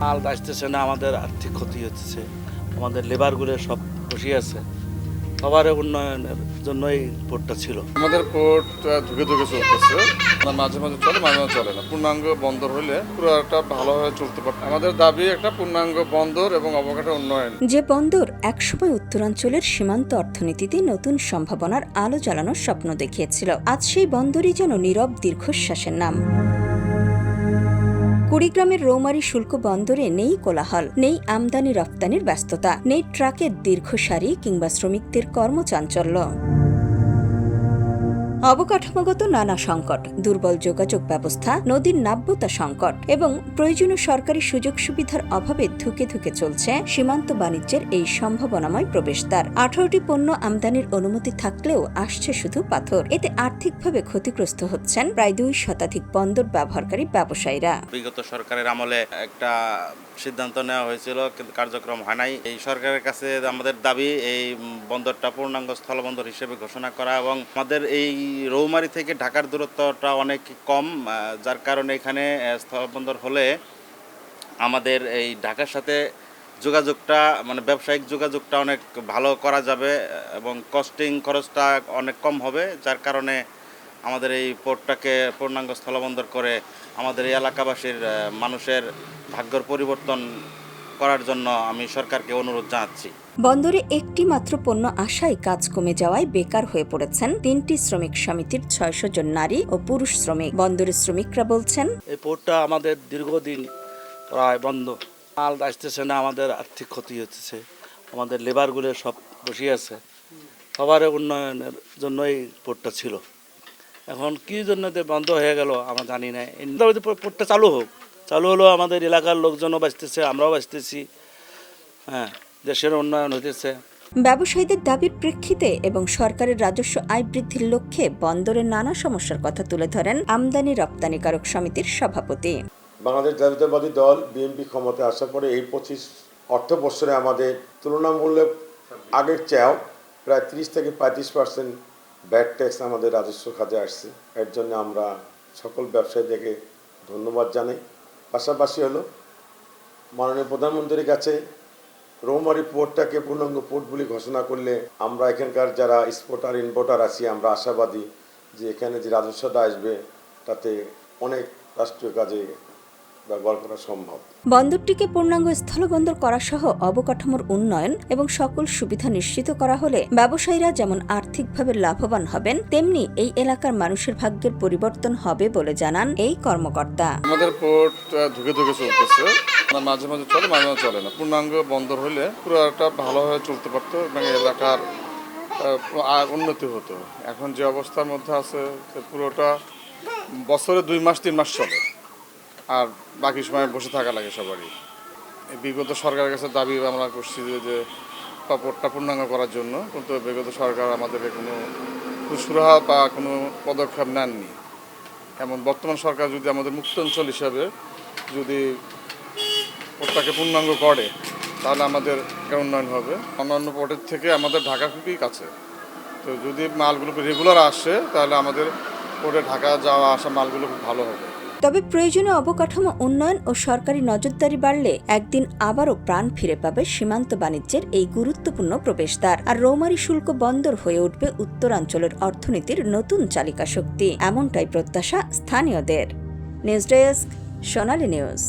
মাল আসতেছে না, আমাদের আর্থিক ক্ষতি হচ্ছে, আমাদের লেবারগুলো সব বসে আছে। সবার উন্নয়নের জন্যই পোর্টটা ছিল। আমাদের পোর্ট ধুকে ধুকে চলতেছে, মাঝে মাঝে চলে, মাঝে মাঝে চলে না। পূর্ণাঙ্গ বন্দর হলে পুরো একটা ভালোভাবে চলতে পারে। আমাদের দাবি একটা পূর্ণাঙ্গ বন্দর এবং অবকাঠামো উন্নয়ন। যে বন্দর একসময় উত্তরাঞ্চলের সীমান্ত অর্থনীতিতে নতুন সম্ভাবনার আলো জ্বালানোর স্বপ্ন দেখিয়েছিল, আজ সেই বন্দরই যেন নীরব দীর্ঘশ্বাসের নাম। কুড়িগ্রামের রৌমারী শুল্ক বন্দরে নেই কোলাহল, নেই আমদানি রপ্তানির ব্যস্ততা, নেই ট্রাকের দীর্ঘ সারি কিংবা শ্রমিকদের কর্মচাঞ্চল্য। অবকাঠামোগত নানা সংকট, দুর্বল যোগাযোগ ব্যবস্থা, নদীর নাব্যতা সংকট এবং প্রয়োজনীয় সরকারি সুযোগ সুবিধার অভাবে ধুকে ধুকে চলছে সীমান্ত বাণিজ্যের এই সম্ভাবনাময় প্রবেশদ্বার। 18টি পণ্য আমদানির অনুমতি থাকলেও আসছে শুধু পাথর। এতে আর্থিকভাবে ক্ষতিগ্রস্ত হচ্ছেন প্রায় 2 শতাধিক বন্দর ব্যবহারকারী ব্যবসায়ীরা। বিগত সরকারের আমলে একটা সিদ্ধান্ত নেওয়া হয়েছিল, কিন্তু কার্যক্রম হয় নাই। এই সরকারের কাছে আমাদের দাবি এই বন্দরটা পূর্ণাঙ্গ স্থলবন্দর হিসেবে ঘোষণা করা, এবং আমাদের এই রৌমারী থেকে ঢাকার দূরত্বটা অনেক কম, যার কারণে এখানে স্থলবন্দর হলে আমাদের এই ঢাকার সাথে যোগাযোগটা মানে ব্যবসায়িক যোগাযোগটা অনেক ভালো করা যাবে এবং কস্টিং খরচটা অনেক কম হবে, যার কারণে আমাদের এই পোর্টটাকে পূর্ণাঙ্গ স্থলবন্দর করে আমাদের এই এলাকাবাসীর মানুষের ভাগ্যের পরিবর্তন করার জন্য আমি সরকারকে অনুরোধ জানাচ্ছি। বন্দরে একটি মাত্র পণ্য আসায় কাজ কমে যাওয়ায় বেকার হয়ে পড়েছেন 3টি শ্রমিক সমিতির 600 জন নারী ও পুরুষ শ্রমিক। বন্দরের শ্রমিকরা বলছেন, এই পোর্টটা আমাদের দীর্ঘদিন প্রায় বন্ধ, মাল আসতেছে না, আমাদের আর্থিক ক্ষতি হচ্ছে, আমাদের লেবারগুলো সব বসে আছে। সবার উন্নয়নের জন্যই পোর্টটা ছিল। এখন কী জন্য বন্ধ হয়ে গেল আমরা জানি না। পোর্টটা চালু হোক, চালু হলো আমাদের এলাকার লোকজনও বাঁচতেছে, আমরাও বাঁচতেছি, হ্যাঁ, দেশের উন্নয়ন হতেছে। ব্যবসায়ীদের দাবির প্রেক্ষিতে এবং সরকারের রাজস্ব আয় বৃদ্ধির লক্ষ্যে বন্দরের নানা সমস্যার কথা তুলে ধরেন আমদানি রপ্তানিকারক সমিতির সভাপতি। বাংলাদেশ জাতীয়তাবাদী দল বিএনপি ক্ষমতায় আসার পরে এই 25 অর্থ বছরে আমাদের তুলনামূলক আগের চেয়েও প্রায় 30 থেকে 35% ব্যাট ট্যাক্স আমাদের রাজস্ব খাতে আসছে। এর জন্য আমরা সকল ব্যবসায়ীদেরকে ধন্যবাদ জানাই। পাশাপাশি হলো মাননীয় প্রধানমন্ত্রীর কাছে রৌমারী পোর্টটাকে পূর্ণাঙ্গ পোর্ট বলে ঘোষণা করলে আমরা এখানকার যারা এক্সপোর্টার ইম্পোর্টার আছি আমরা আশাবাদী যে এখানে যে রাজস্বটা আসবে তাতে অনেক রাষ্ট্রীয় কাজে ব্যবহার করা সম্ভব। বন্দরটিকে পূর্ণাঙ্গ স্থলবন্দর করা সহ অবকাঠামোর উন্নয়ন এবং সকল সুবিধা নিশ্চিত করা হলে ব্যবসায়ীরা যেমন আর্থিকভাবে লাভবান হবেন, তেমনি এই এলাকার মানুষের ভাগ্যের পরিবর্তন হবে বলে জানান এই কর্মকর্তা। আমাদের পোর্ট ধুকে ধুকে চলতেছে, মাঝে মাঝে চলে, মাঝে মাঝে চলে না। পূর্ণাঙ্গ বন্দর হলে পুরো একটা ভালোভাবে চলতে পারতো এবং এলাকার উন্নতি হতো। এখন যে অবস্থার মধ্যে আছে পুরোটা বছরে 2 মাস 3 মাস চলে, আর বাকি সময় বসে থাকা লাগে সবারই। বিগত সরকারের কাছে দাবি আমরা করছি যে পোর্টটা পূর্ণাঙ্গ করার জন্য, কিন্তু বিগত সরকার আমাদেরকে কোনো সুরাহা বা কোনো পদক্ষেপ নেননি। এমন বর্তমান সরকার যদি আমাদের মুক্তাঞ্চল হিসাবে যদি পোর্টটাকে পূর্ণাঙ্গ করে তাহলে আমাদের উন্নয়ন হবে। অন্যান্য পোর্টের থেকে আমাদের ঢাকা খুবই কাছে, তো যদি মালগুলো রেগুলার আসে তাহলে আমাদের পোর্টে ঢাকা যাওয়া আসা মালগুলো খুব ভালো হবে। তবে প্রয়োজনীয় অবকাঠামো উন্নয়ন ও সরকারি নজরদারি বাড়লে একদিন আবারও প্রাণ ফিরে পাবে সীমান্ত বাণিজ্যের এই গুরুত্বপূর্ণ প্রবেশদ্বার, আর রৌমারী শুল্ক বন্দর হয়ে উঠবে উত্তরাঞ্চলের অর্থনীতির নতুন চালিকা শক্তি। এমনটাই প্রত্যাশা স্থানীয়দের। নিউজ ডেস্ক, সোনালী নিউজ।